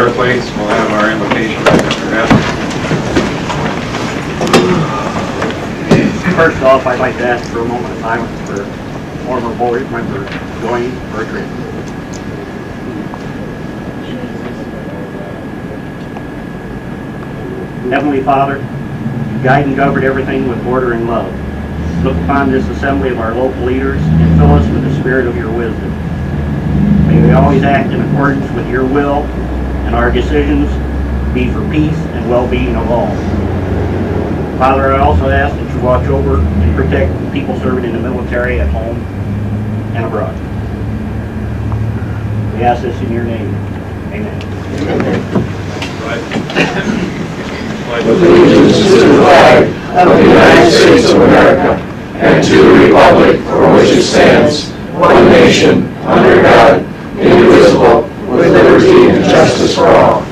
fireplace. We'll have our invocation by Mr. Hess. First off, I'd like to ask for a moment of silence for former board member Dwayne Bertrand. Heavenly Father, guide and govern everything with order and love. Look upon this assembly of our local leaders and fill us with the spirit of your wisdom. May we always act in accordance with your will and our decisions be for peace and well-being of all. Father, I also ask that you watch over and protect people serving in the military at home and abroad. We ask this in your name. Amen. Allegiance to the flag of the United States of America and to the republic for which it stands, one nation, under God, indivisible, with liberty and justice for all.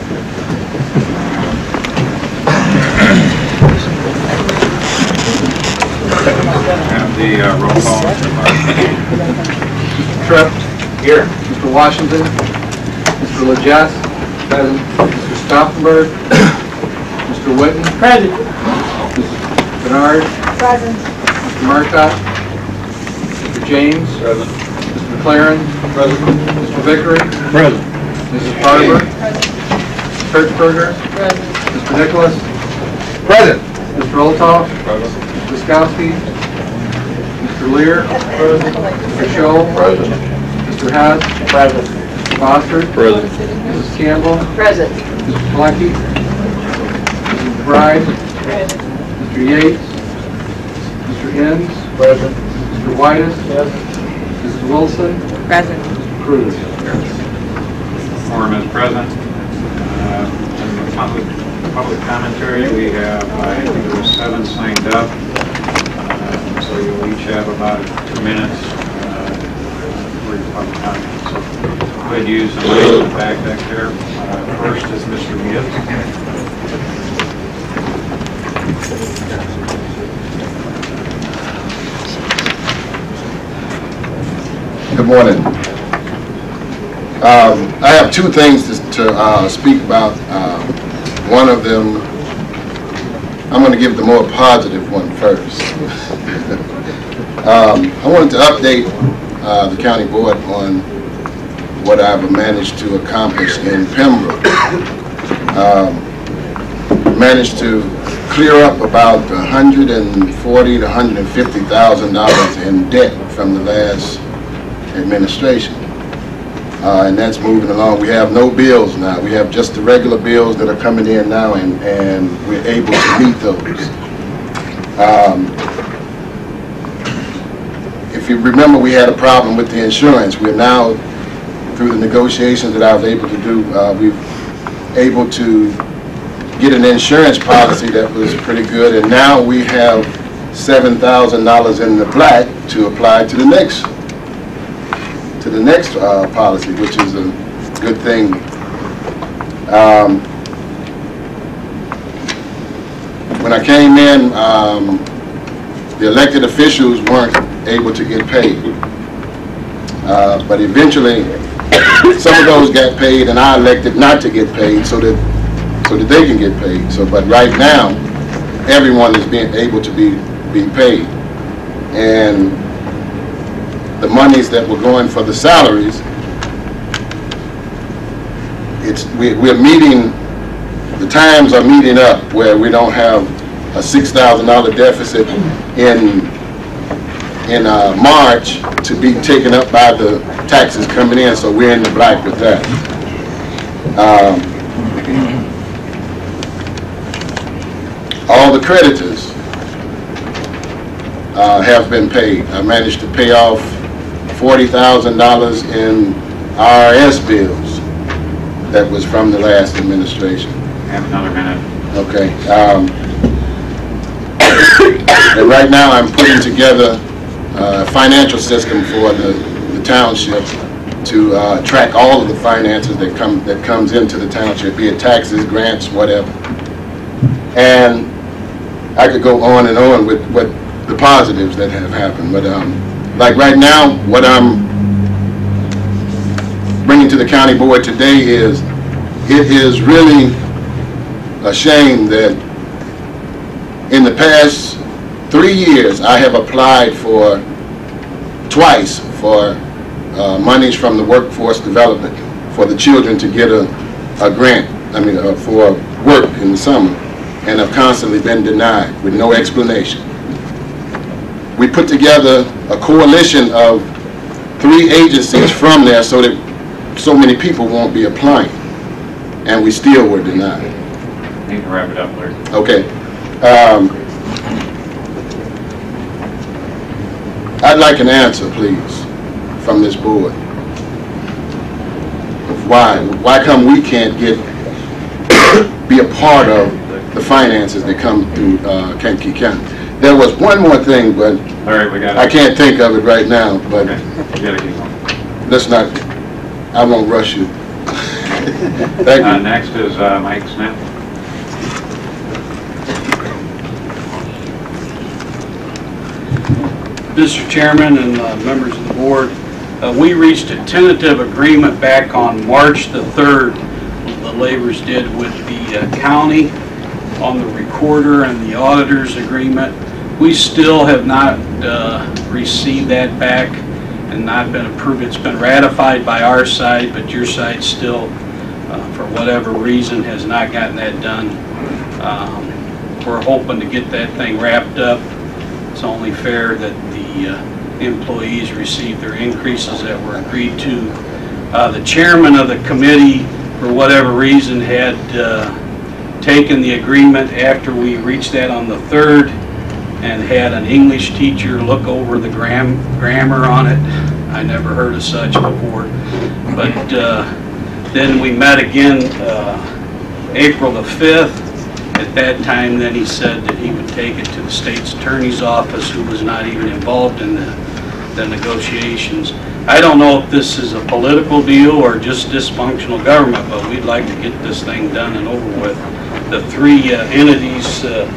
Have the roll call, Mr. Clark. Mr. Tripp. Here. Mr. Washington. Mr. Legess. Present. Mr. Stauffenberg. Mr. Whitten. Present. Mrs. Bernard. Present. Mr. Marcotte. Mr. James. Present. Mr. McLaren. Present. Mr. Vickery. Present. Mrs. Barber. Present. Mr. Kurtzberger. Present. Mr. Nicholas. Present. Mr. Olthoff. Present. Mr. Skowski. Mr. Lear. Present. Mr. Scholl. Present. Mr. Haas. Present. Mr. Foster. Present. Mrs. Campbell. Present. Mr. Pilecki. Mrs. McBride. Present. Mr. Yates. Mr. Inns. Present. Mr. Whitus. Mrs. Wilson. Present. Mr. Cruz. Quorum is present. In the public commentary, we have, I think there were 7 signed up. So you'll each have about 2 minutes for your public comment. So go ahead and use the mic in the back there. First is Mr. Gibbs. Good morning. I have 2 things to speak about. One of them, I'm going to give the more positive one first. I wanted to update the county board on what I've managed to accomplish in Pembroke. Managed to clear up about $140,000 to $150,000 in debt from the last administration. And that's moving along. We have no bills now. We have just the regular bills that are coming in now, and we're able to meet those. If you remember, we had a problem with the insurance. We're now, through the negotiations that I was able to do, we've able to get an insurance policy that was pretty good, and now we have $7,000 in the black to apply to the next policy, which is a good thing. When I came in, the elected officials weren't able to get paid, but eventually some of those got paid, and I elected not to get paid so that they can get paid. But right now, everyone is being able to be paid, and the monies that were going for the salaries, we're meeting, the times are meeting up where we don't have a $6,000 deficit in March to be taken up by the taxes coming in, so we're in the black with that. All the creditors have been paid. I managed to pay off $40,000 in IRS bills that was from the last administration. Have another minute. Okay. And right now I'm putting together a financial system for the township to track all of the finances that comes into the township, be it taxes, grants, whatever. And I could go on and on with what the positives that have happened, but like right now, what I'm bringing to the county board today is it is really a shame that in the past 3 years I have applied for twice for monies from the workforce development for the children to get a grant, for work in the summer, and have constantly been denied with no explanation. We put together a coalition of 3 agencies from there so that so many people won't be applying, and we still were denied. You can wrap it up, Larry. Okay. I'd like an answer, please, from this board. Why come we can't be a part of the finances that come through Kankakee County? There was one more thing, but Larry, we got it. I can't think of it right now. But Okay. You gotta keep going. let's not. I won't rush you. Thank you. Next is Mike Smith. Mr. Chairman and members of the board, we reached a tentative agreement back on March the 3rd. The laborers did with the county on the recorder and the auditor's agreement. We still have not received that back and not been approved. It's been ratified by our side, but your side still, for whatever reason, has not gotten that done. We're hoping to get that thing wrapped up. It's only fair that the employees receive their increases that were agreed to. The chairman of the committee, for whatever reason, had taken the agreement after we reached that on the 3rd and had an English teacher look over the grammar on it. I never heard of such before. But then we met again April the 5th. At that time, then he said that he would take it to the state's attorney's office, who was not even involved in the negotiations. I don't know if this is a political deal or just dysfunctional government, but we'd like to get this thing done and over with. The 3 entities, the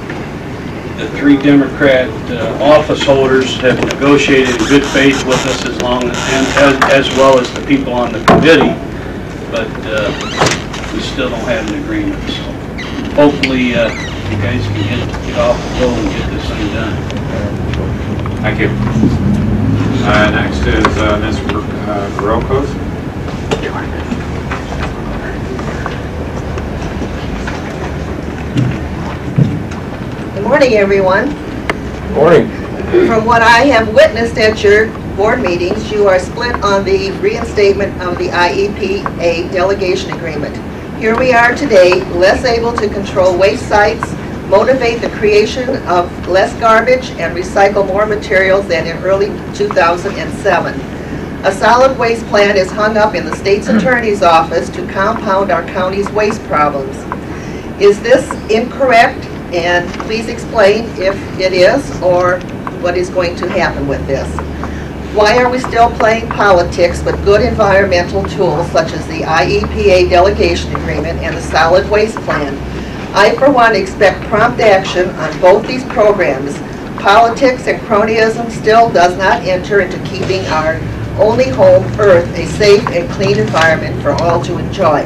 3 Democrat office holders have negotiated in good faith with us as well as the people on the committee, but we still don't have an agreement. So hopefully you guys can get off the boat and get this thing done. Thank you. Next is Ms. Grokos. Good morning, everyone. Morning. From what I have witnessed at your board meetings, you are split on the reinstatement of the IEPA delegation agreement. Here we are today, less able to control waste sites, motivate the creation of less garbage, and recycle more materials than in early 2007. A solid waste plan is hung up in the state's attorney's office to compound our county's waste problems. Is this incorrect? And please explain if it is or what is going to happen with this. Why are we still playing politics with good environmental tools such as the IEPA delegation agreement and the solid waste plan? I, for one, expect prompt action on both these programs. Politics and cronyism still does not enter into keeping our only home, Earth, a safe and clean environment for all to enjoy.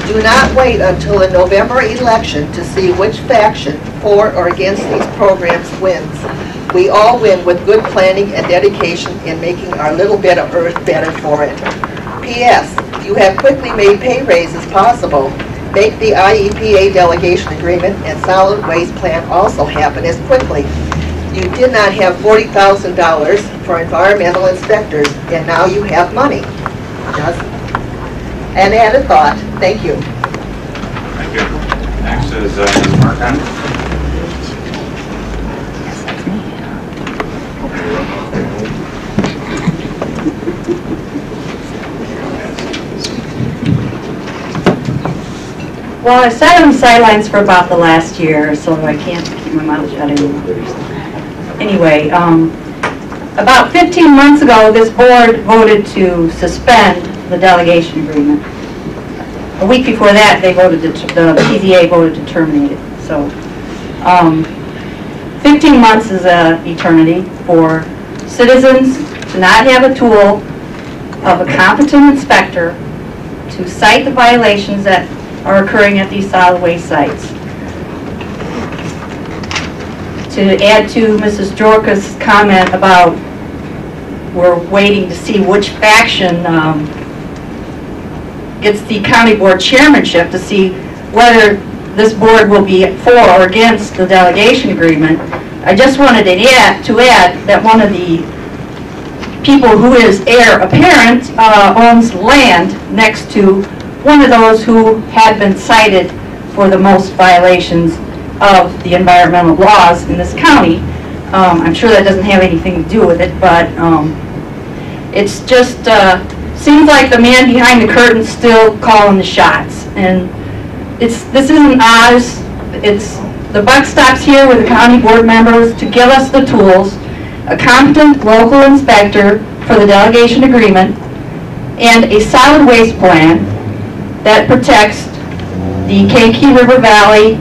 Do not wait until the November election to see which faction, for or against these programs, wins. We all win with good planning and dedication in making our little bit of Earth better for it. P.S. You have quickly made pay raises possible. Make the IEPA delegation agreement and solid waste plan also happen as quickly. You did not have $40,000 for environmental inspectors, and now you have money. Just an added thought. Thank you. Thank you. Next is Ms. Martin. Well, I sat on the sidelines for about the last year, so I can't keep my mouth shut anymore. Anyway, about 15 months ago, this board voted to suspend the delegation agreement. A week before that, they voted the PZA voted to terminate it. So, 15 months is an eternity for citizens to not have a tool of a competent inspector to cite the violations that are occurring at these solid waste sites. To add to Mrs. Jorka's comment about we're waiting to see which faction gets the county board chairmanship to see whether this board will be for or against the delegation agreement. I just wanted to add that one of the people who is heir apparent owns land next to one of those who had been cited for the most violations of the environmental laws in this county. I'm sure that doesn't have anything to do with it, but it's just seems like the man behind the curtain's still calling the shots. And this isn't ours. It's the buck stops here with the county board members to give us the tools, a competent local inspector for the delegation agreement, and a solid waste plan that protects the Kankakee River Valley,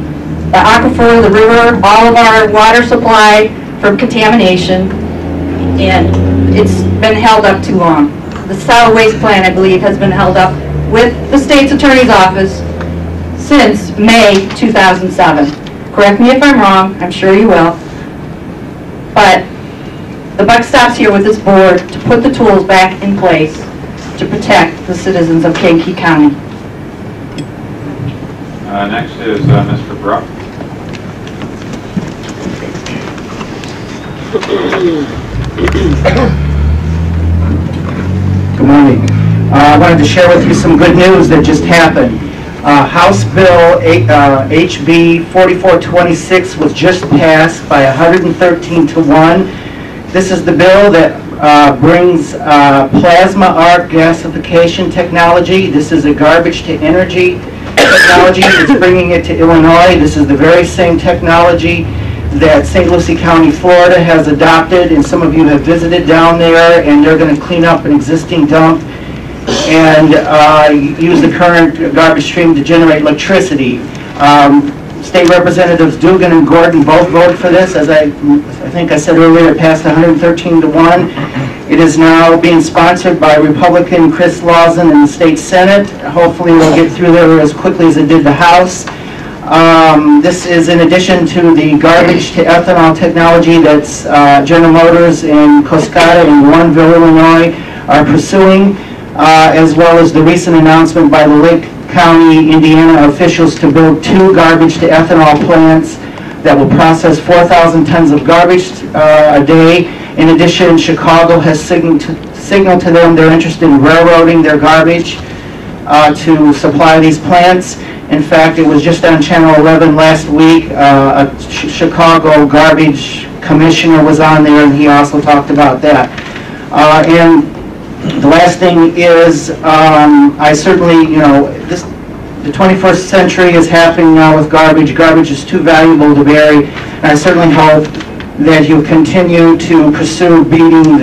the aquifer, the river, all of our water supply from contamination, and it's been held up too long. The solid waste plan, I believe, has been held up with the state's attorney's office since May 2007. Correct me if I'm wrong, I'm sure you will. But the buck stops here with this board to put the tools back in place to protect the citizens of Kankakee County. Next is Mr. Bruck. Good morning. I wanted to share with you some good news that just happened. House Bill HB 4426 was just passed by 113 to 1. This is the bill that brings plasma arc gasification technology. This is a garbage to energy technology. It's bringing it to Illinois. This is the very same technology that St. Lucie County, Florida has adopted, and some of you have visited down there, and they're going to clean up an existing dump and use the current garbage stream to generate electricity. State Representatives Dugan and Gordon both voted for this. As I think I said earlier, it passed 113 to 1. It is now being sponsored by Republican Chris Lawson in the state Senate. Hopefully we'll get through there as quickly as it did the House. This is in addition to the garbage to ethanol technology that's General Motors in Coscata and Warrenville, Illinois are pursuing, as well as the recent announcement by the Lake County, Indiana officials to build 2 garbage to ethanol plants that will process 4,000 tons of garbage a day. In addition, Chicago has signaled to them they're interested in railroading their garbage to supply these plants. In fact, it was just on Channel 11 last week. A Chicago garbage commissioner was on there, and he also talked about that. And the last thing is, I certainly, the 21st century is happening now with garbage. Garbage is too valuable to bury, and I certainly hope that you continue to pursue beating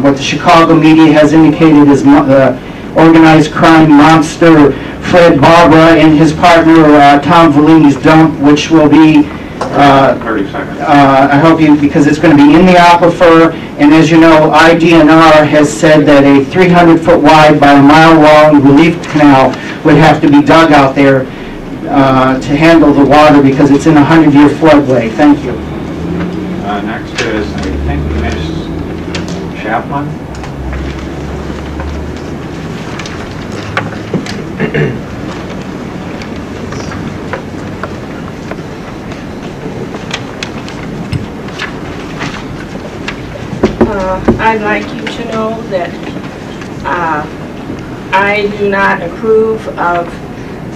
what the Chicago media has indicated is the organized crime monster Fred Barbara and his partner Tom Vellini's dump, which will be 30 seconds. I hope you, because it's going to be in the aquifer, and as you know, IDNR has said that a 300-foot wide by a mile long relief canal would have to be dug out there to handle the water because it's in a 100-year floodway. Thank you. Next is, I think, Ms. Chapman. I'd like you to know that I do not approve of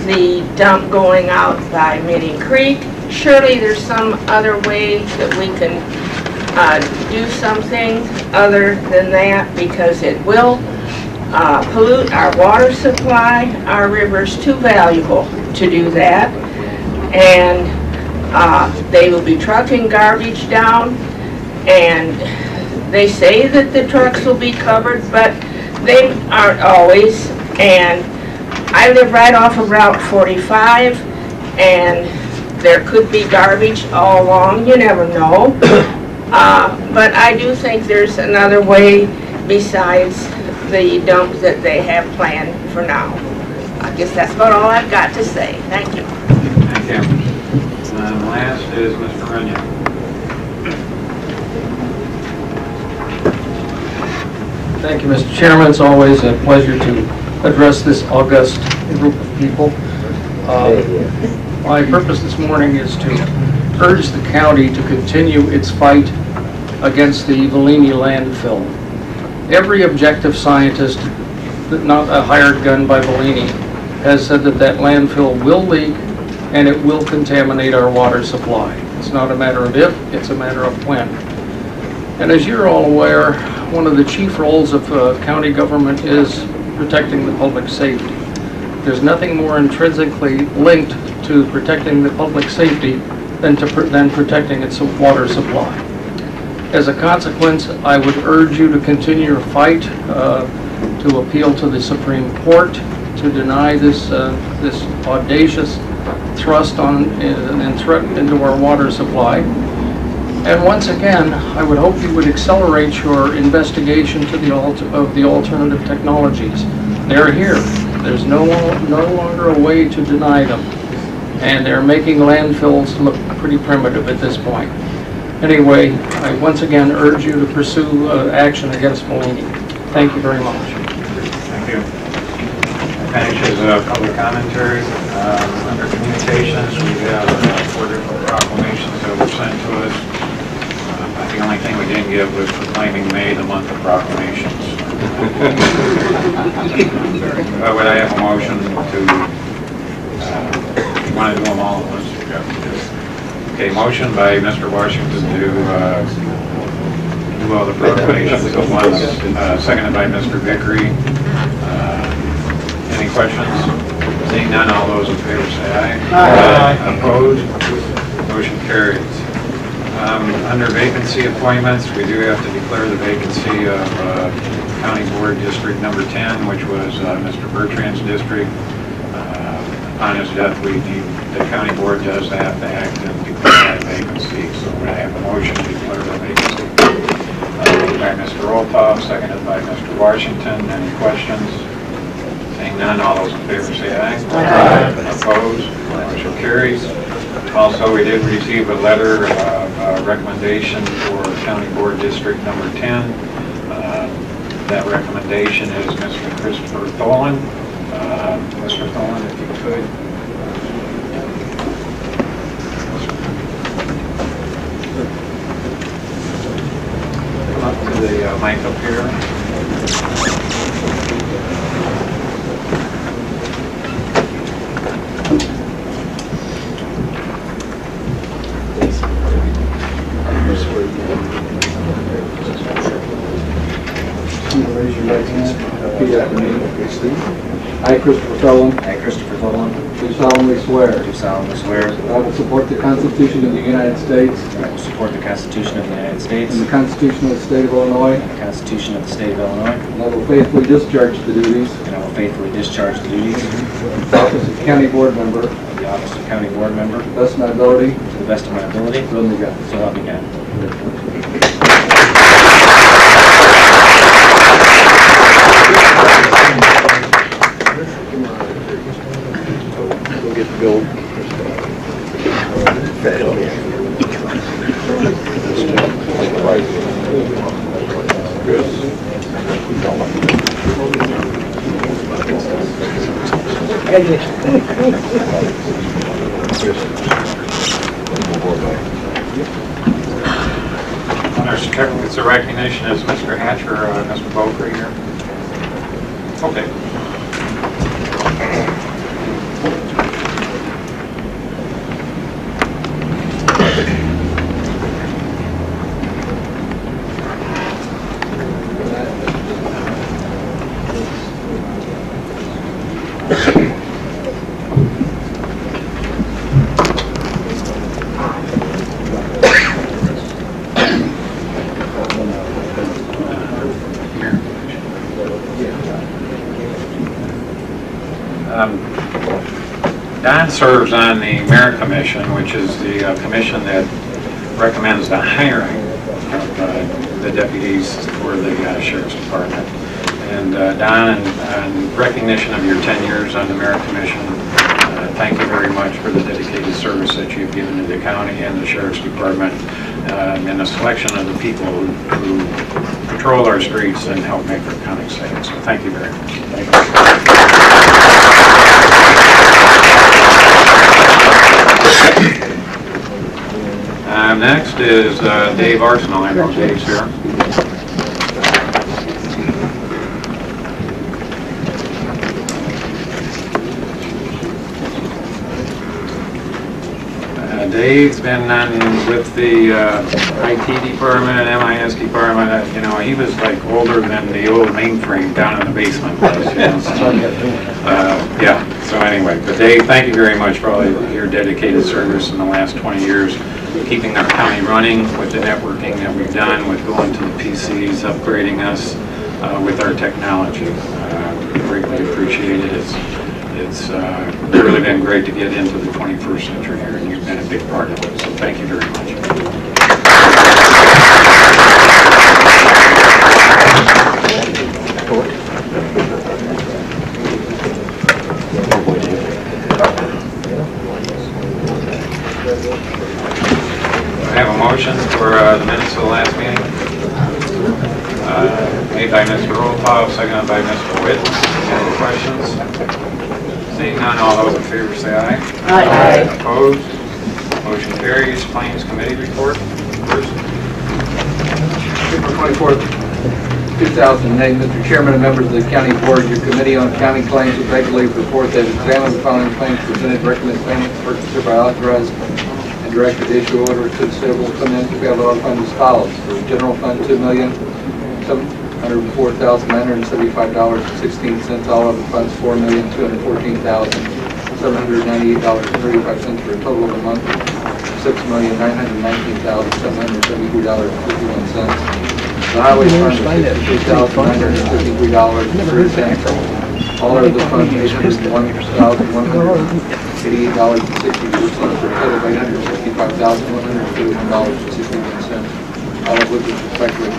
the dump going out by Meeting Creek. Surely there's some other way that we can do something other than that, because it will pollute our water supply. Our river's too valuable to do that. And they will be trucking garbage down, and they say that the trucks will be covered, but they aren't always. And I live right off of Route 45, and there could be garbage all along. You never know. But I do think there's another way besides the dump that they have planned for now. guess that's about all I've got to say. Thank you. Thank you. And last is Mr. Runyon. Thank you, Mr. Chairman. It's always a pleasure to address this august group of people. My purpose this morning is to urge the county to continue its fight against the Bellini landfill. Every objective scientist, not a hired gun by Bellini, has said that that landfill will leak and it will contaminate our water supply. It's not a matter of if, it's a matter of when. And as you're all aware, one of the chief roles of county government is protecting the public safety. There's nothing more intrinsically linked to protecting the public safety than protecting its water supply. As a consequence, I would urge you to continue your fight to appeal to the Supreme Court to deny this audacious thrust on and threat into our water supply. And once again, I would hope you would accelerate your investigation to the alternative technologies. They're here. There's no longer a way to deny them. And they're making landfills look pretty primitive at this point. Anyway, I once again urge you to pursue action against Bellini. Thank you very much. Thank you. Finishes public commentary. Under communications, we have 4 different proclamations that were sent to us. The only thing we didn't give was proclaiming May the month of proclamations. Would I have a motion to, you want to do them all at once? Okay, motion by Mr. Washington to do all the proclamations at once, seconded by Mr. Vickery. Any questions? Seeing none, all those in favor say aye. Aye. Opposed? Motion carries. Under vacancy appointments, we do have to declare the vacancy of County Board District Number 10, which was Mr. Bertrand's district. Upon his death, the County Board does have to act and declare that vacancy. So we're going to have a motion to declare the vacancy. By Mr. Olthoff, seconded by Mr. Washington. Any questions? Seeing none, all those in favor say aye. Aye. Opposed? Motion carries. Also, we did receive a letter of recommendation for County Board District Number 10. That recommendation is Mr. Christopher Tholen. Mr. Tholen, if you could. Come up to the mic up here. Raise your right hand. Repeat after me. I, Christopher Tholen. I, Christopher Tholen. Do solemnly swear. Do solemnly swear. That I will support the Constitution of the United States. That I will support the Constitution of the United States. And the Constitution of the State of Illinois. And the Constitution of the State of Illinois. And I will faithfully discharge the duties. And I will faithfully discharge the duties. Of the office of County Board Member. Of the office of County Board Member. To the best of my ability. To the best of my ability. So help me God. So help me God. We'll get the gold. Our certificates of recognition is Mr. Hatcher, Mr. Boker here. Okay. Don serves on the Merit Commission, which is the commission that recommends the hiring of the deputies for the Sheriff's Department. And Don, in recognition of your 10 years on the Merit Commission, thank you very much for the dedicated service that you've given to the county and the Sheriff's Department, and the selection of the people who patrol our streets and help make our county safe. So thank you very much. Thank you. Next is Dave Arsenal. I know Dave's here. Dave's been with the IT department and MIS department. You know, he was like older than the old mainframe down in the basement was. You know, so, yeah. So anyway, but Dave, thank you very much for all your dedicated service in the last 20 years, keeping our county running with the networking that we've done, with going to the PCs, upgrading us with our technology. Greatly appreciated it. It's really been great to get into the 21st century here, and you've been a big part of it, so thank you very much. I have a motion for the minutes of the last meeting. Made by Mr. Rolfo, seconded by Mr. Witt. Any questions? Seeing none, all those in favor say aye. Aye. Opposed? Motion carries. Claims Committee report. First. April 24th, 2008, Mr. Chairman and members of the County Board, your Committee on County Claims would regularly report that examined the following claims presented, recommend payment, purchase hereby authorized and directed to issue order to the civil finance available fund as follows. For the general fund, $2,704,975.16. All other funds, $4,214,798.35 for a total of a month of $6,919,773.51. The highway fund is $63,953.03. All other funds, $801,188.64 for a total of $865,131.61. All of which is respectively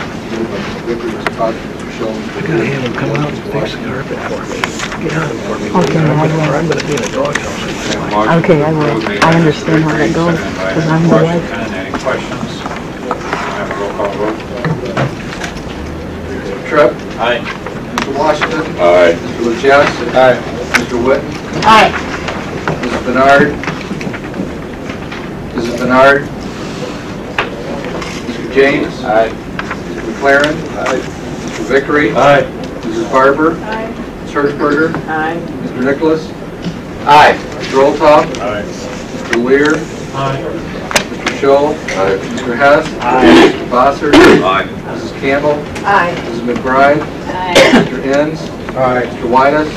Victor, Mr. Cox, Mr. Scholl, Mr. I gotta have him come out and fix the carpet for me. Get on it for me. Okay, I'm gonna be in a doghouse. Okay, I will. I understand how that goes, because I'm the wife. Any questions? I have a roll call vote. Mr. Tripp? Aye. Mr. Washington? Aye. Mr. Lajes? Aye. Mr. Witten? Aye. Mrs. Bernard? Mrs. Bernard? Mr. James? Aye. Mr. McLaren? Aye. Mr. Vickery? Aye. Mrs. Barber? Aye. Ms. Hershberger? Aye. Mr. Nicholas? Aye. Mr. Roltop? Aye. Mr. Lear? Aye. Mr. Scholl? Aye. Mr. Hess? Aye. Mr. Bossert? Aye. Mrs. Campbell? Aye. Mrs. McBride? Aye. Mr. Enns? Aye. Mr. Whitus?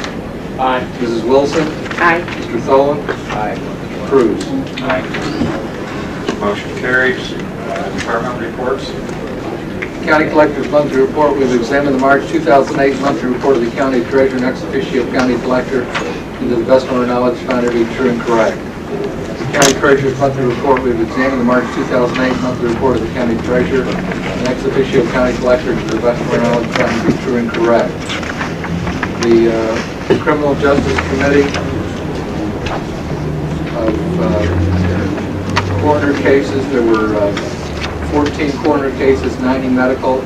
Aye. Mrs. Wilson? Aye. Mr. Tholen? Aye. Mr. Cruz? Aye. Motion carries. Department reports. County Collector's Monthly Report. We've examined the March 2008 monthly report of the County Treasurer and ex officio County Collector, and to the best of our knowledge, found it to be true and correct. The County Treasurer's Monthly Report. We've examined the March 2008 monthly report of the County Treasurer and ex officio County Collector, to the best of our knowledge, found it to be true and correct. The Criminal Justice Committee of coroner cases, there were 14 coroner cases, 90 medical,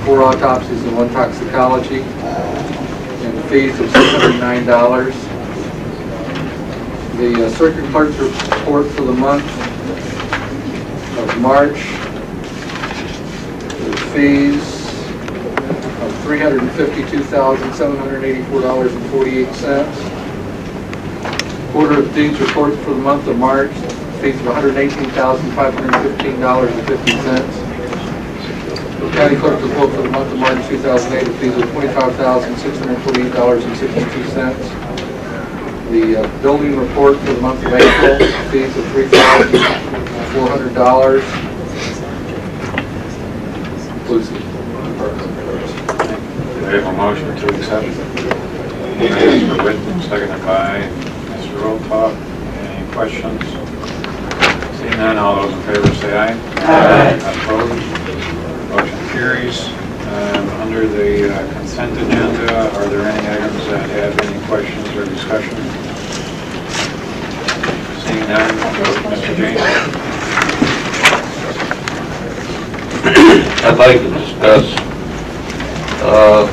4 autopsies, and 1 toxicology, and fees of $609. The Circuit Clerk's report for the month of March, the fees of $352,784.48. Quarter of Deeds report for the month of March, fees of $118,515.50. The County Clerk's report for the month of March 2008, the fees of $25,648.62. The building report for the month of April, fees of $3,400. Inclusive. We have a motion to accept. Mr. Whitten, seconded by Mr. Roltop. Any questions? Seeing none, all those in favor say aye. Aye. Opposed? Motion carries. Under the consent agenda, are there any items that have any questions or discussion? Seeing none, Mr. James. I'd like to discuss the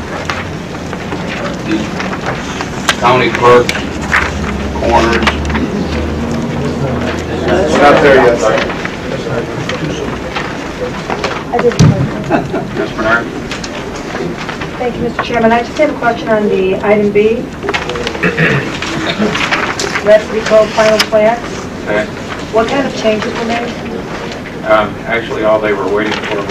county clerk's corners. Not there yet. Ms. Bernard? Thank you, Mr. Chairman. I just have a question on the item B. Rhapsody Cove final plats. Okay. What kind of changes were made? Actually, all they were waiting for were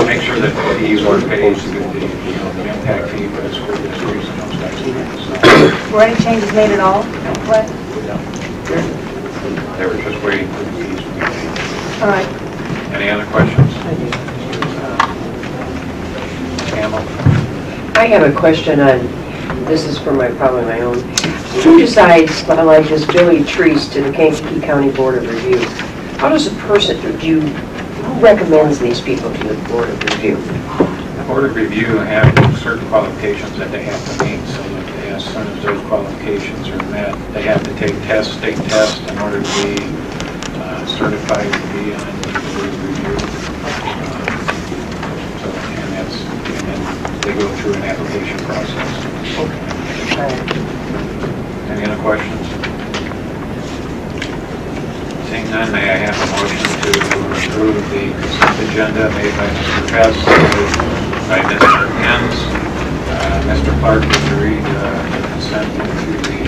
make sure that the fees were paid, the impact fee for the school districts and those types of things. So, Were any changes made at all? What? they were just waiting for the fees to be paid. All right. Any other questions? Campbell? I have a question on, this is for probably my own. Who decides, like this Billy Treese to the Kankakee County Board of Review? How does a person, who recommends these people to the Board of Review? The Board of Review have certain qualifications that they have to meet, so that as soon as those qualifications are met, they have to take tests, state tests, in order to be certified to be on the Board of Review. And then they go through an application process. Any other questions? Seeing none, may I have a motion to approve the consent agenda made by Mr. Hess, seconded by Mr. Enns. Mr. Clark, would you read the consent into the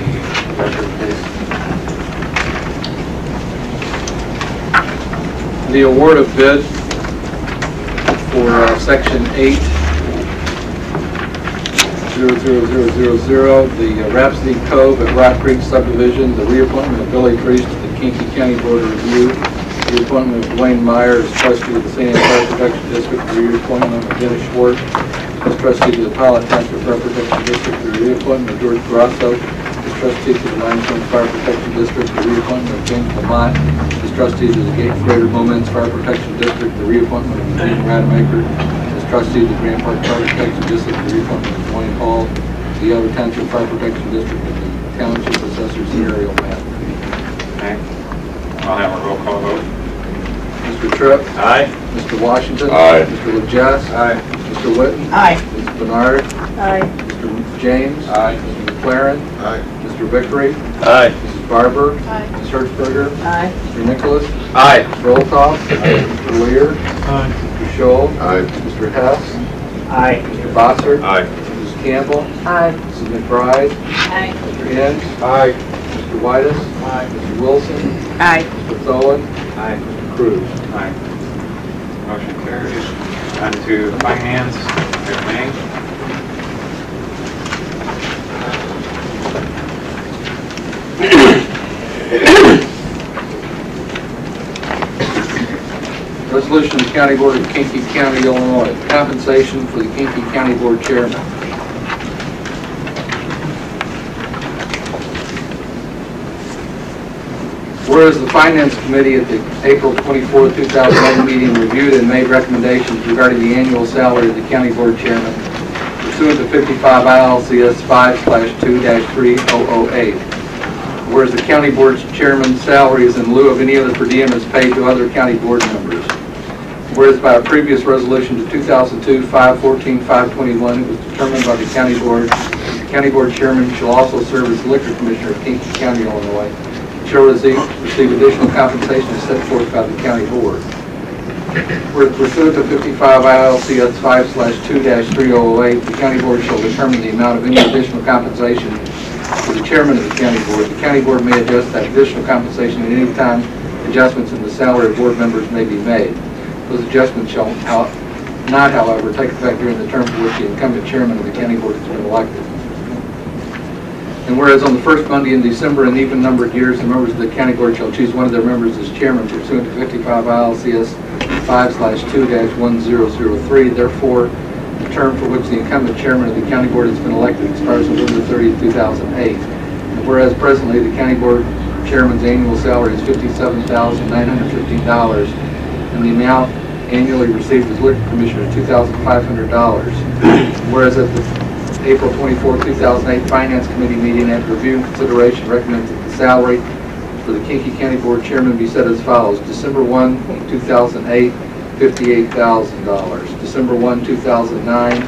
record, please? The award of bid for Section 8-00000, the Rhapsody Cove at Rock Creek subdivision, the reappointment of Billy Treese to the Kankakee County Board of Review, the reappointment of Dwayne Meyer as trustee of the St. Anne Fire Protection District, the reappointment of Dennis Schwartz as trustee to the Pilot Township Fire Protection District, the reappointment of George Grasso as trustee to the Limestone Fire Protection District, the reappointment of James Lamont as trustee to the Greater Bowman's Fire Protection District, the reappointment of Dean Rademacher as trustee to the Grand Park Fire Protection District, the reappointment of Dwayne Hall, the Other Township Fire Protection District, and the Township Assessor scenario map. Okay. I'll have a roll call vote. Mr. Tripp? Aye. Mr. Washington? Aye. Mr. LaJess? Aye. Mr. Whitten? Aye. Ms. Bernard? Aye. Mr. James? Aye. Mr. McLaren? Aye. Mr. Vickery? Aye. Mrs. Barber? Aye. Ms. Hertzberger? Aye. Mr. Nicholas? Aye. Mr. Rolkoff? Mr. Lear? Aye. Mr. Scholl? Aye. Mr. Hess? Aye. Mr. Bossert? Aye. Mrs. Campbell? Aye. Mrs. McBride? Aye. Mr. Enns? Aye. Mr. Whitus? Aye. Mr. Wilson? Aye. Mr. Tholen? Aye. Mr. Cruz? Aye. Motion carries. On to finance, Mr. May. Resolution of the County Board of Kankakee County, Illinois. Compensation for the Kankakee County Board Chairman. Whereas the Finance Committee at the April 24, 2011 meeting reviewed and made recommendations regarding the annual salary of the County Board Chairman pursuant to 55 ILCS 5/2-3008. Whereas the County Board's Chairman's salary is in lieu of any other per diem is paid to other County Board members. Whereas by a previous resolution to 2002-514-521, it was determined by the County Board Chairman shall also serve as Liquor Commissioner of Kankakee County, Illinois. Shall receive additional compensation as set forth by the County Board. Whereas pursuant to 55 ILCS 5/2-3008, the County Board shall determine the amount of any additional compensation for the Chairman of the County Board. The County Board may adjust that additional compensation at any time. Adjustments in the salary of board members may be made. Those adjustments shall not, however, take effect during the term for which the incumbent Chairman of the County Board has been elected. And whereas on the first Monday in December in even-numbered years, the members of the County Board shall choose one of their members as chairman pursuant to 55 ILCS 5/2-1003. Therefore, the term for which the incumbent chairman of the County Board has been elected expires November 30, 2008. And whereas presently the County Board chairman's annual salary is $57,915, in the amount annually received as liquor commissioner of $2,500. Whereas at the April 24, 2008 Finance Committee meeting, after review and consideration, recommends that the salary for the Kankakee County Board Chairman be set as follows. December 1, 2008, $58,000. December 1, 2009,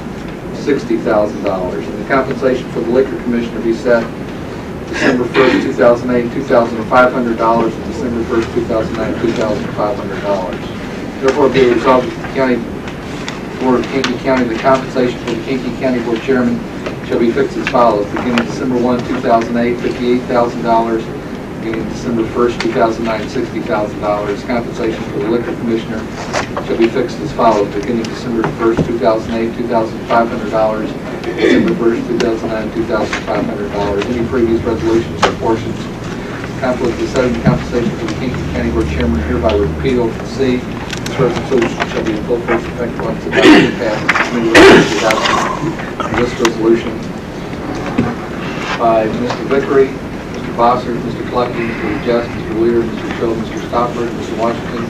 $60,000. And the compensation for the Liquor Commissioner be set December 1st, 2008, $2,500, and December 1st, 2009, $2,500. Therefore, be resolved that the County Board of Kankakee County, the compensation for the Kankakee County Board Chairman shall be fixed as follows. Beginning December 1, 2008, $58,000. Beginning December 1st, 2009, $60,000. Compensation for the Liquor Commissioner shall be fixed as follows. Beginning December 1st, 2008, $2,500. December 1st, 2009, $2,500. Any previous resolutions or portions conflict with setting the compensation for the Kankakee County Board Chairman hereby repealed. C. This resolution shall be in full force effect once adopted and passed. Committee resolution adoption. This resolution by Mr. Vickery, Mr. Bossert, Mr. Clucky, Mr. Just, Mr. Weir, Mr. Scholl, Mr. Stockford, Mr. Washington,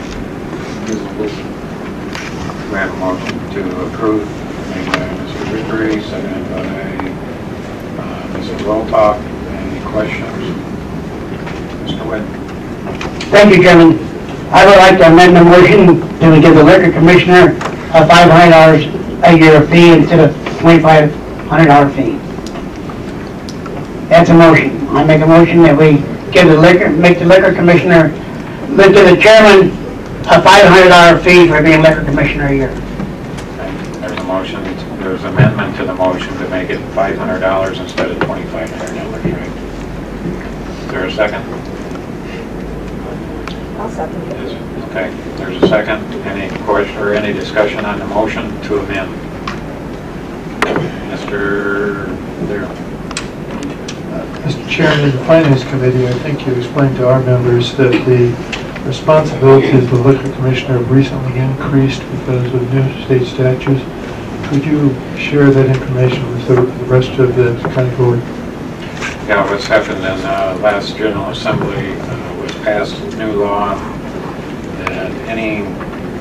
Mrs. Wilson. We have a motion to approve, made by Mr. Vickery, seconded by Mrs. Roltoff. Any questions? Mr. Witt. Thank you, Chairman. I would like to amend the motion to give the Liquor Commissioner a $500 a year fee instead of $2,500 fee. That's a motion. I make a motion that we give make the Liquor Commissioner, give the Chairman a $500 fee for being Liquor Commissioner a year. Okay. There's a motion, there's an amendment to the motion to make it $500 instead of $2,500, right? Is there a second? I'll second it. Okay, there's a second. Any question or any discussion on the motion to amend? Mr. Darrell. Mr. Chairman of the Finance Committee, I think you explained to our members that the responsibilities of the Liquor Commissioner have recently increased because of new state statutes. Could you share that information with the rest of the county board? Yeah, what's happened in last General Assembly was passed a new law that any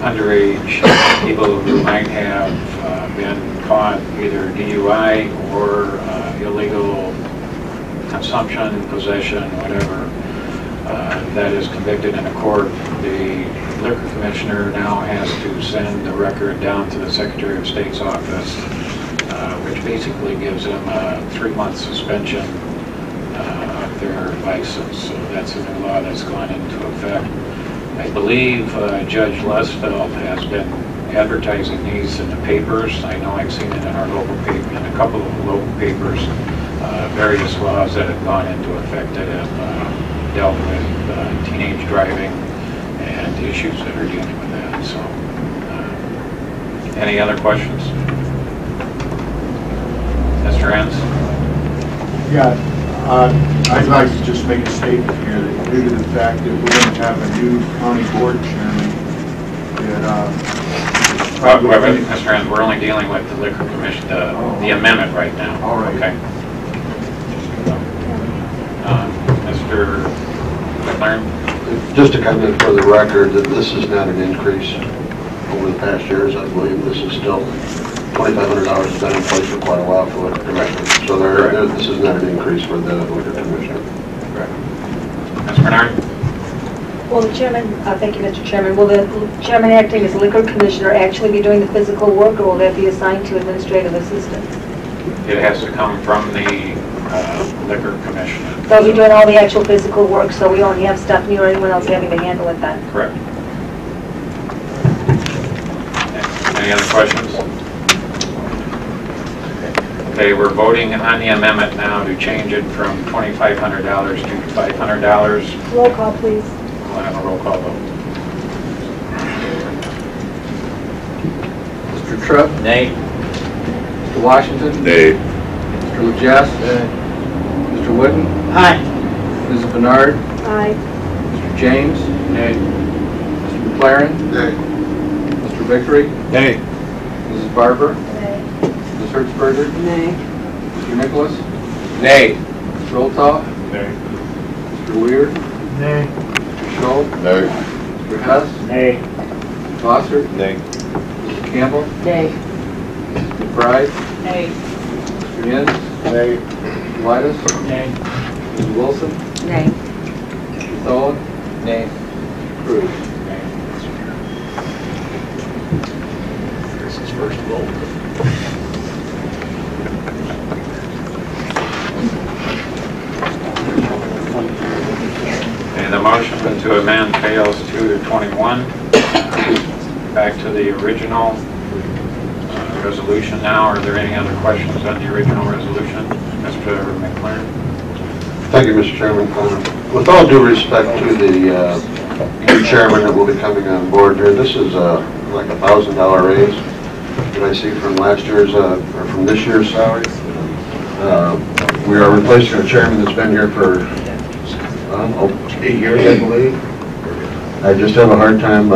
underage people who might have been caught either DUI or illegal consumption, possession, whatever, that is convicted in a court, the Liquor Commissioner now has to send the record down to the Secretary of State's office, which basically gives them a 3-month suspension of their license. So that's a new law that's gone into effect. I believe Judge Lesfeld has been advertising these in the papers. I know I've seen it in our local paper, in a couple of local papers, various laws that have gone into effect that have dealt with teenage driving and issues that are dealing with that. So, any other questions? Mr. Enns? Yeah, I'd like to just make a statement here that due to the fact that we're going to have a new county board chairman, that Mr. Enns, we're only dealing with the Liquor Commission, the amendment right now. All right. Okay. Mr. McLaren? Just to comment for the record that this is not an increase over the past years. I believe this is still $2,500 has been in place for quite a while for Liquor Commissioner. So this is not an increase for the Liquor Commissioner. Correct. Ms. Bernard? Will the chairman, thank you, Mr. Chairman, will the chairman acting as Liquor Commissioner actually be doing the physical work, or will that be assigned to administrative assistants? It has to come from the Liquor Commissioner. They'll be doing all the actual physical work, so we don't have Stephanie or anyone else having to handle it then? Correct. Any other questions? Okay, we're voting on the amendment now to change it from $2,500 to $500. Roll call, please. We'll have a roll call vote. Mr. Tripp? Nay. Mr. Washington? Nay. Mr. Legess? Mr. Whitten? Aye. Mrs. Bernard? Aye. Mr. James? Nay. Mr. McLaren? Nay. Mr. Vickery? Nay. Mrs. Barber? Nay. Ms. Hertzberger? Nay. Mr. Nicholas? Nay. Mr. Roltoff? Nay. Mr. Weir? Nay. Mr. Scholl? Nay. Mr. Hess? Nay. Foster? Nay. Mrs. Campbell? Nay. Mrs. McBride? Nay. Mr. Innes? Nay. Mr. Whitus? Nay. Mrs. Wilson? Nay. Mr. Tholen? Nay. Approved. This is first vote. Okay, the motion to amend fails 2 to 21. Back to the original resolution now. Are there any other questions on the original resolution? Mr. McLaren? Thank you, Mr. Chairman. With all due respect to the new chairman that will be coming on board here, this is like a $1,000 raise that I see from last year's, or from this year's salary. We are replacing a chairman that's been here for 8 years, I believe. I just have a hard time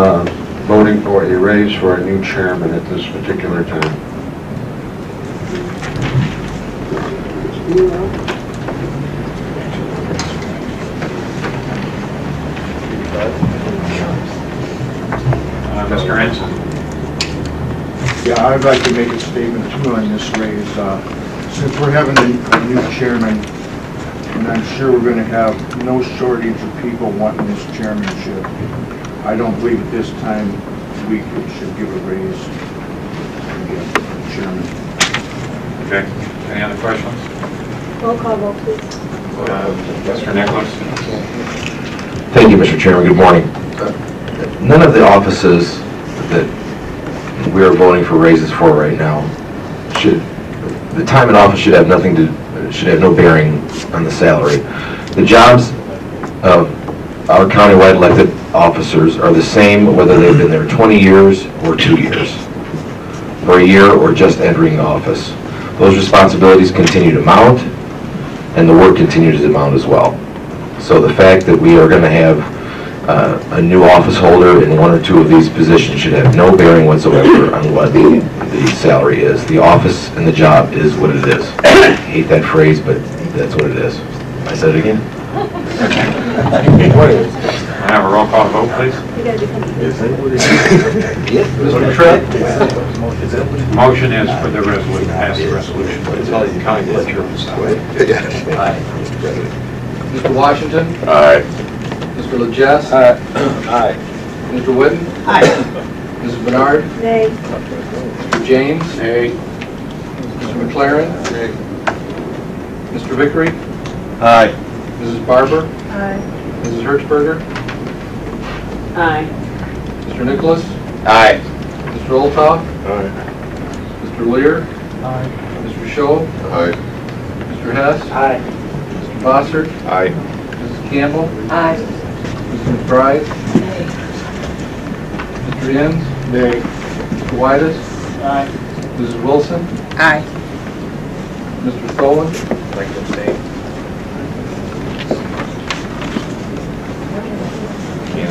voting for a raise for a new chairman at this particular time. Mr. Ensign? Yeah, I'd like to make a statement too on this raise. Since we're having a new chairman, and I'm sure we're going to have no shortage of people wanting this chairmanship, I don't believe at this time we should give a raise to the chairman. Okay. Any other questions? Roll call vote, please. Mr. Nicholas? Thank you, Mr. Chairman. Good morning. None of the offices that we are voting for raises for right now the time in office should have no bearing on the salary. The jobs of our countywide elected officers are the same whether they've been there 20 years or 2 years, or a year or just entering the office. Those responsibilities continue to mount, and the work continues to mount as well. So the fact that we are going to have a new office holder in 1 or 2 of these positions should have no bearing whatsoever on what the salary is. The office and the job is what it is. I hate that phrase, but that's what it is. I said it again. Have a roll call vote, please. Mr. Tripp? Motion is for the resolution, pass the resolution. County clerk. Aye. Mr. Washington? Aye. Mr. Legess? Aye. Mr. Whitten? Aye. Mrs. Bernard? Nay. Mr. James? Nay. Mr. McLaren? Mr. Vickery? Aye. Mrs. Barber? Aye. Mrs. Hertzberger? Aye. Mr. Nicholas? Aye. Mr. Olthoff? Aye. Mr. Lear? Aye. Mr. Scholl? Aye. Mr. Hess? Aye. Mr. Foster? Aye. Mrs. Campbell? Aye. Mrs. McBride? Mr. Innes? Nay. Mr. Whitus? Aye. Mrs. Wilson? Aye. Mr. Tholen? I'd like to abstain.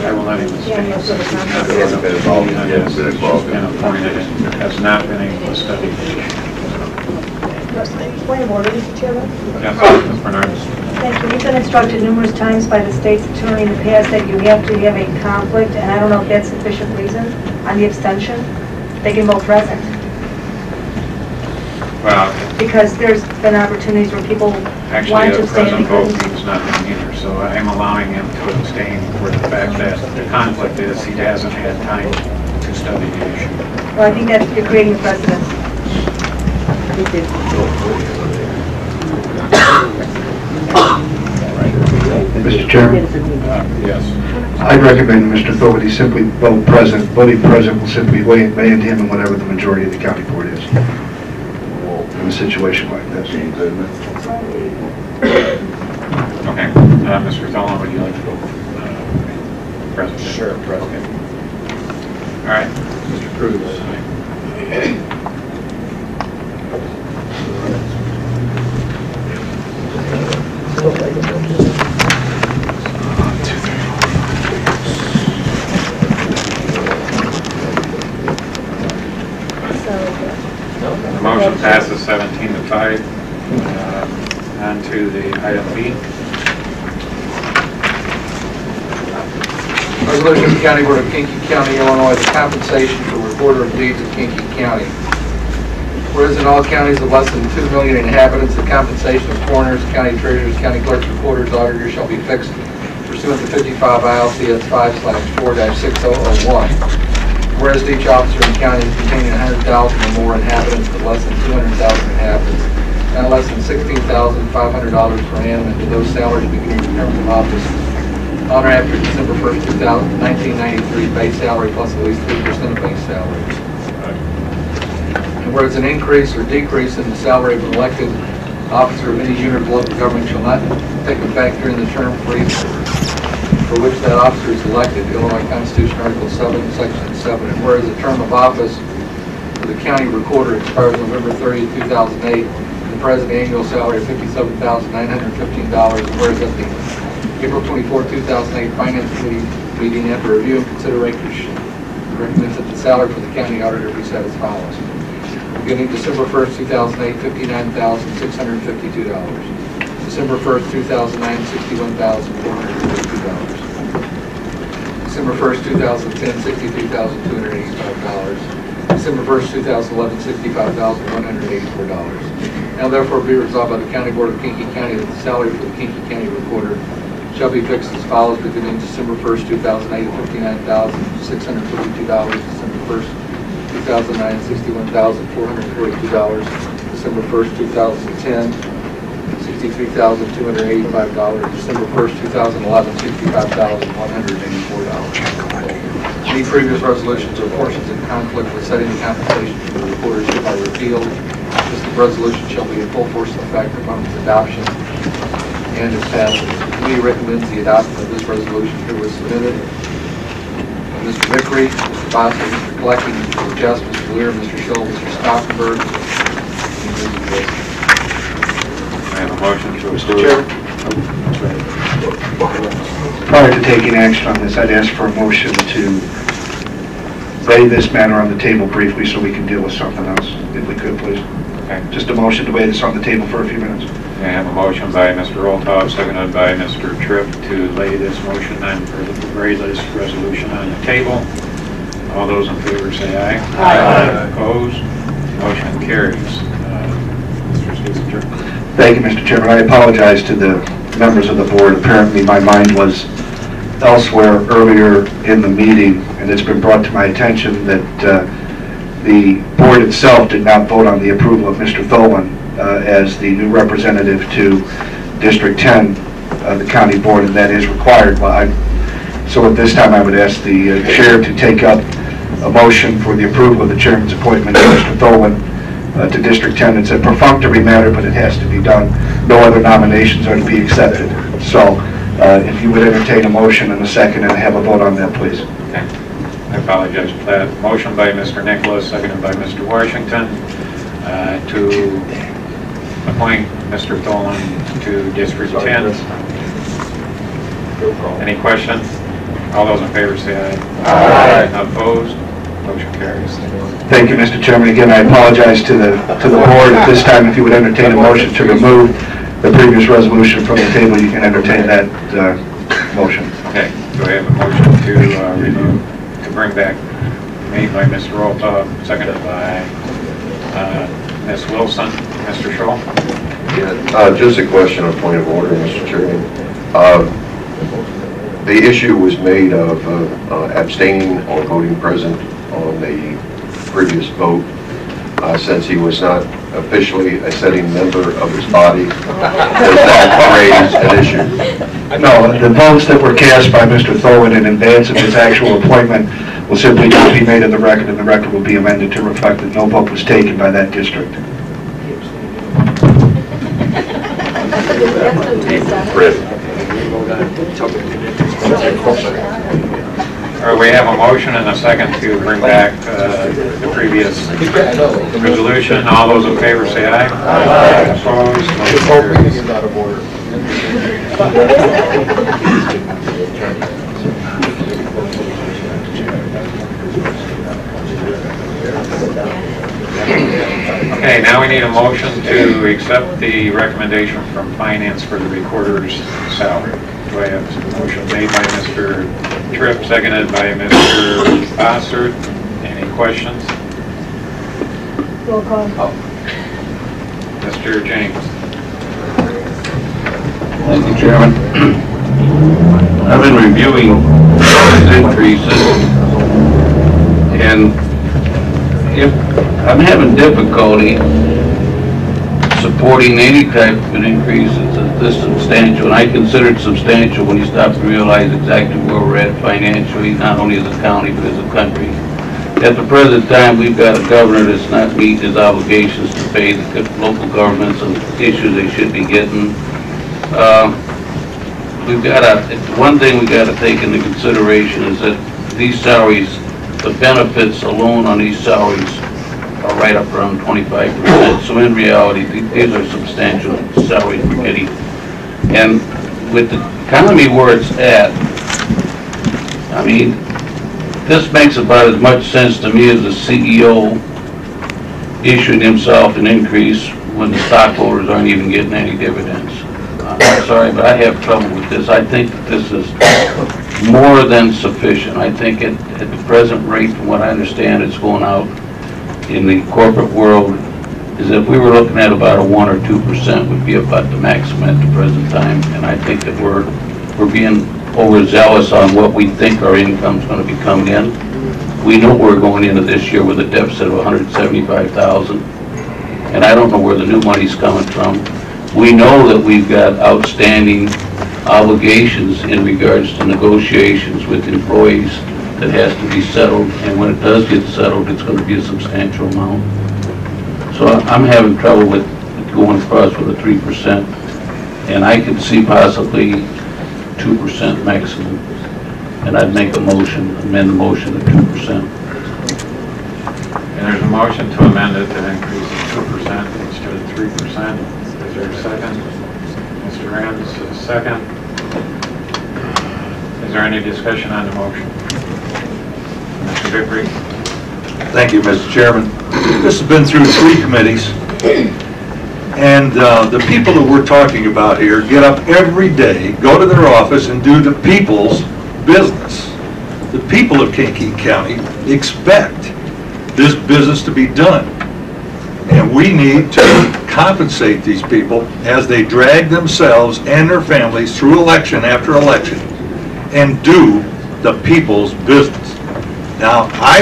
I will let him Yeah, speak. yes, so the contract. He hasn't been involved. He hasn't been involved. She's been appointed and has not been able to study the issue. Point of order, Mr. Chairman. Yes, Ms. Bernard? Thank you. We've been instructed numerous times by the state's attorney in the past that you have to have a conflict, and I don't know if that's sufficient reason on the abstention. They can vote present. Well, Because there's been opportunities where people actually, wanted to a abstain present and vote couldn't. means nothing either, so I'm allowing him to abstain for the fact that the conflict is he hasn't had time to study the issue. Well, I think that you're creating a precedent. Mr. Chairman, Yes. I'd recommend Mr. Fogarty simply vote present. Voting present will simply land him in whatever the majority of the county board is in a situation like this. Okay. Mr. Tholen, would you like to go present? Sure, President. All right. Mr. Cruz? The motion passes 17 to 5. On to the item B. Resolution of the County Board of Kankakee County, Illinois, the compensation for recorder of deeds of Kankakee County. Whereas in all counties of less than 2 million inhabitants, the compensation of coroners, county treasurers, county clerks, recorders, auditors shall be fixed pursuant to 55 ILCS 5/4-6001. Whereas each officer in counties containing 100,000 or more inhabitants but less than 200,000 inhabitants, not less than $16,500 per annum, and to those salaries beginning the terms of office on or after December 1st, 1993, base salary plus at least 3% of base salary. And whereas an increase or decrease in the salary of an elected officer of any unit of local government shall not take effect during the term for which that officer is elected, Illinois Constitution Article 7, Section 7. And whereas the term of office for the county recorder expires November 30, 2008, the present annual salary of $57,915, and whereas at the April 24, 2008 Finance Committee meeting, after review and consideration, recommends that the salary for the county auditor be set as follows. Beginning December 1st, 2008, $59,652. December 1st, 2009, $61,452. December 1st, 2010, $63,285. December 1st, 2011, $65,184. Now therefore be resolved by the County Board of Kankakee County that the salary for the Kankakee County recorder shall be fixed as follows: beginning December 1st, 2008 at $59,652. December 1st, 2009, $61,442. December 1st, 2010, $63,285. December 1st, 2011, $65,184. Any previous resolutions or portions in conflict with setting the compensation for the recorder shall be repealed. This resolution shall be in full force and effect upon its adoption and its passage. The committee recommends the adoption of this resolution here was submitted. Mr. Vickery, Mr. Boston, Mr. Colecki, Mr. Just, Mr. Lear, Mr. Scholl, Mr. Stauffenberg. I have a motion to approve. Mr. Chair. Prior to taking action on this, I'd ask for a motion to lay this matter on the table briefly so we can deal with something else, if we could, please. Okay. Just a motion to lay this on the table for a few minutes. I have a motion by Mr. Olthoff, seconded by Mr. Tripp, to lay this motion on, or lay this resolution on the table. All those in favor say aye. Aye. Opposed? Motion carries. Mr. Solicitor. Thank you, Mr. Chairman. I apologize to the members of the board. Apparently, my mind was elsewhere earlier in the meeting, and it's been brought to my attention that the board itself did not vote on the approval of Mr. Tholen as the new representative to District 10, the county board, and that is required. So at this time, I would ask the chair to take up a motion for the approval of the chairman's appointment of Mr. Tholen to District 10. It's a perfunctory matter, but it has to be done. No other nominations are to be accepted. So if you would entertain a motion in a second and have a vote on that, please. Okay. I apologize for that. Motion by Mr. Nicholas, seconded by Mr. Washington, to appoint Mr. Tholen to District 10. Any questions? All those in favor say aye. Aye. Opposed? Motion carries. Thank you, Mr. Chairman. Again, I apologize to the board. At this time, if you would entertain a motion to remove the previous resolution from the table, you can entertain that motion. Okay. Do I have a motion to remove, to bring back, made by Mr. Olthoff, seconded by Ms. Wilson. Mr. Scholl? Yeah, just a question, a point of order, Mr. Chairman. The issue was made of abstaining or voting present on the previous vote. Since he was not officially a sitting member of his body, does that raise an issue? No, the votes that were cast by Mr. Tholen in advance of his actual appointment will simply just be made in the record, and the record will be amended to reflect that no vote was taken by that district. We have a motion and a second to bring back the previous resolution. All those in favor say aye. Aye. Opposed? Motion carries. Out of order. Okay, now we need a motion to accept the recommendation from Finance for the recorder's salary. by a motion made by Mr. Tripp, seconded by Mr. Bossert. Any questions? Roll call. Mr. James. Thank you, Chairman. I've been reviewing these increases, and if I'm having difficulty supporting any type of an increase that's this substantial, and I consider it substantial when you stop to realize exactly where we're at financially, not only as a county, but as a country. At the present time, we've got a governor that's not meeting his obligations to pay the local governments on issues they should be getting. We've got one thing we got to take into consideration is that these salaries, the benefits alone on these salaries are right up around 25%. So in reality, these are substantial salaries we're getting. And with the economy where it's at, I mean, this makes about as much sense to me as the CEO issuing himself an increase when the stockholders aren't even getting any dividends. I'm sorry, but I have trouble with this. I think that this is more than sufficient. I think at the present rate, from what I understand, it's going out in the corporate world, is if we were looking at about a 1 or 2% would be about the maximum at the present time. And I think that we're being overzealous on what we think our income's going to be coming in. We know we're going into this year with a deficit of $175,000, and I don't know where the new money's coming from. We know that we've got outstanding obligations in regards to negotiations with employees that has to be settled, and when it does get settled, it's going to be a substantial amount. So I'm having trouble with going across with a 3%, and I could see possibly 2% maximum, and I'd make a motion, amend the motion to 2%. And there's a motion to amend it to increase it 2% instead of 3%. Is there a second? Mr. Rand, second. Is there any discussion on the motion? Mr. Vickery? Thank you, Mr. Chairman. This has been through 3 committees, and the people that we're talking about here get up every day, go to their office, and do the people's business. The people of Kankakee County expect this business to be done, and we need to compensate these people as they drag themselves and their families through election after election and do the people's business. Now, I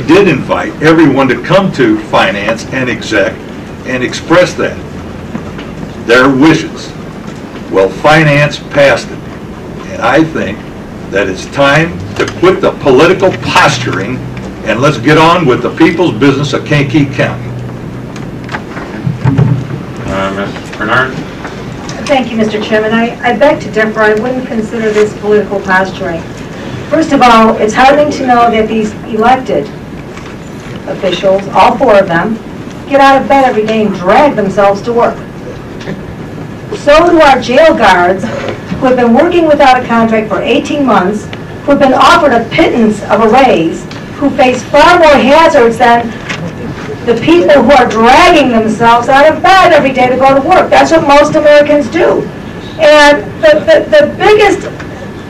did invite everyone to come to Finance and Exec and express that, their wishes. Well, Finance passed it, and I think that it's time to quit the political posturing and let's get on with the people's business of Kankakee County. Ms. Bernard? Thank you, Mr. Chairman. I beg to differ. I wouldn't consider this political posturing. First of all, it's heartening to know that these elected officials, all 4 of them, get out of bed every day and drag themselves to work. So do our jail guards, who have been working without a contract for 18 months, who have been offered a pittance of a raise, who face far more hazards than the people who are dragging themselves out of bed every day to go to work. That's what most Americans do. And the biggest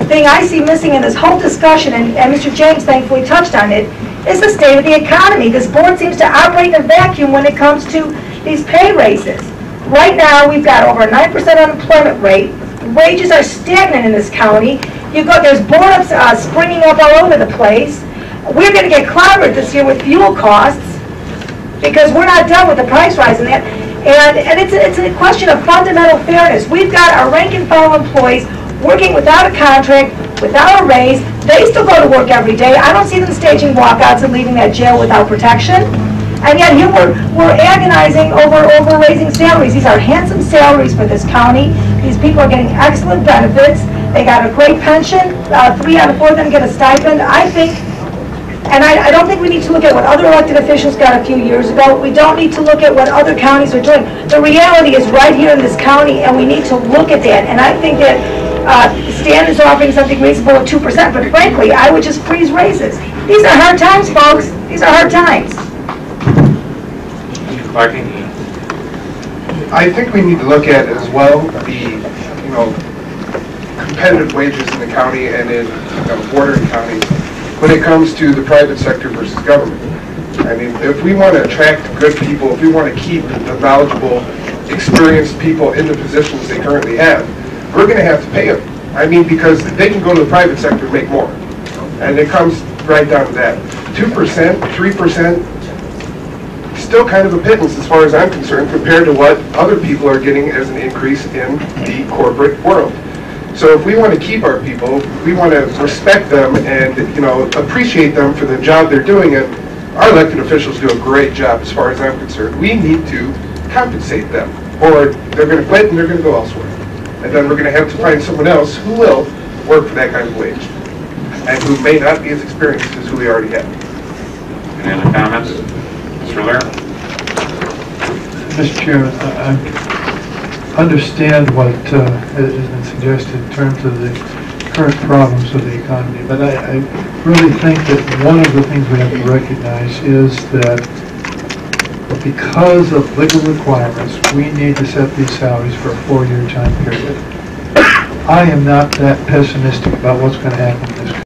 thing I see missing in this whole discussion, and Mr. James thankfully touched on it, is the state of the economy. This board seems to operate in a vacuum when it comes to these pay raises. Right now, we've got over a 9% unemployment rate. Wages are stagnant in this county. There's boards springing up all over the place. We're going to get clobbered this year with fuel costs because we're not done with the price rise in that. And it's a question of fundamental fairness. We've got our rank and file employees working without a contract, without a raise. They still go to work every day. I don't see them staging walkouts and leaving that jail without protection. And yet here we're agonizing over raising salaries. These are handsome salaries for this county. These people are getting excellent benefits. They got a great pension. 3 out of 4 of them get a stipend. I think, and I don't think we need to look at what other elected officials got a few years ago. We don't need to look at what other counties are doing. The reality is right here in this county, and we need to look at that. And I think that Stan is offering something reasonable at 2%, but frankly, I would just freeze raises. These are hard times, folks. These are hard times. I think we need to look at as well competitive wages in the county and in bordering counties when it comes to the private sector versus government. I mean, if we want to attract good people, if we want to keep the knowledgeable, experienced people in the positions they currently have, we're going to have to pay them. I mean, because they can go to the private sector and make more. And it comes right down to that. 2%, 3%, still kind of a pittance as far as I'm concerned compared to what other people are getting as an increase in the corporate world. So if we want to keep our people, we want to respect them and, you know, appreciate them for the job they're doing, and our elected officials do a great job as far as I'm concerned. We need to compensate them, or they're going to quit and they're going to go elsewhere. And then we're going to have to find someone else who will work for that kind of wage, and who may not be as experienced as who we already have. Any other comments? Mr. Lair? Mr. Chairman, I understand what has been suggested in terms of the current problems of the economy, but I really think that one of the things we have to recognize is that because of legal requirements, we need to set these salaries for a 4-year time period. I am not that pessimistic about what's going to happen